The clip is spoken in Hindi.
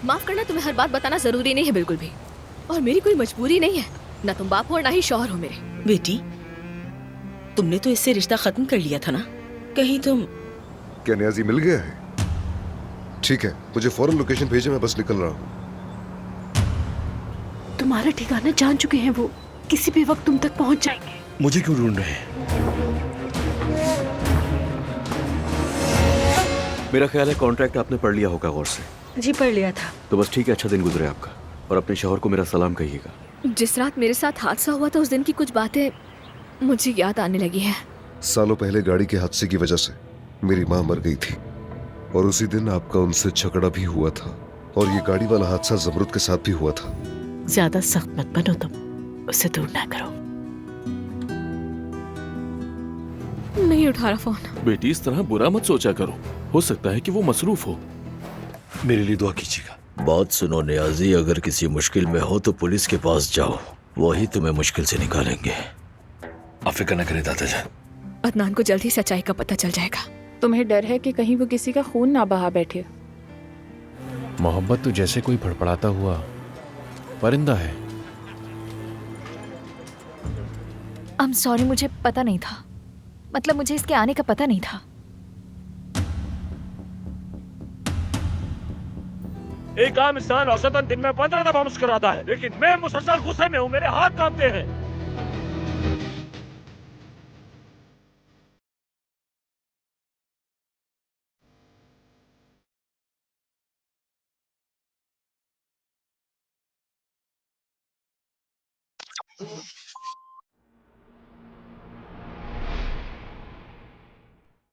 माफ करना, तुम्हें हर बात बताना जरूरी नहीं है बिल्कुल भी, और मेरी कोई मजबूरी नहीं है। ना तुम बाप हो और ना ही शौहर हो मेरे। बेटी, तुमने तो इससे रिश्ता खत्म कर लिया था ना? कहीं तुम... क्या न्याजी मिल गया है? ठीक है, मुझे फौरन लोकेशन भेजे, मैं बस निकल रहा हूँ। तुम्हारा ठिकाना जान चुके हैं वो, किसी भी वक्त तुम तक पहुंच जाएंगे। मुझे क्यों ढूंढ रहे हैं? मेरा ख्याल है कॉन्ट्रैक्ट आपने पढ़ लिया होगा गौर से। जी पढ़ लिया था। तो बस ठीक है, अच्छा दिन गुजरे आपका, और अपने शौहर को मेरा सलाम कहिएगा। जिस रात मेरे साथ हादसा हुआ था उस दिन की कुछ बातें मुझे याद आने लगी है। सालों पहले गाड़ी के हादसे की वजह से मेरी माँ मर गई थी, और उसी दिन आपका उनसे झगड़ा भी हुआ था, और ये गाड़ी वाला हादसा जमरुद के साथ भी हुआ था। ज्यादा सख्त मत बनो तुम, उससे दूर ना करो। नहीं उठा रहा फोन। बेटी, इस तरह बुरा मत सोचा करो, हो सकता है कि वो मसरूफ हो। मेरे लिए दुआ कीजिएगा। बात सुनो नियाजी, अगर किसी मुश्किल में हो तो पुलिस के पास जाओ, वही तुम्हें मुश्किल से निकालेंगे। आप फिक्र न करें दादाजान। अदनान को जल्दी सच्चाई का पता चल जाएगा। तुम्हें डर है कि कहीं वो किसी का खून ना बहा बैठे? मोहब्बत तो जैसे कोई फड़फड़ाता हुआ परिंदा है। I'm sorry, मुझे पता नहीं था, मतलब मुझे इसके आने का पता नहीं था। एक आम इंसान औसतन दिन में 15 दफा मुस्कुराता है, लेकिन मैं मुसलसल गुस्से में हूँ, मेरे हाथ कांपते हैं।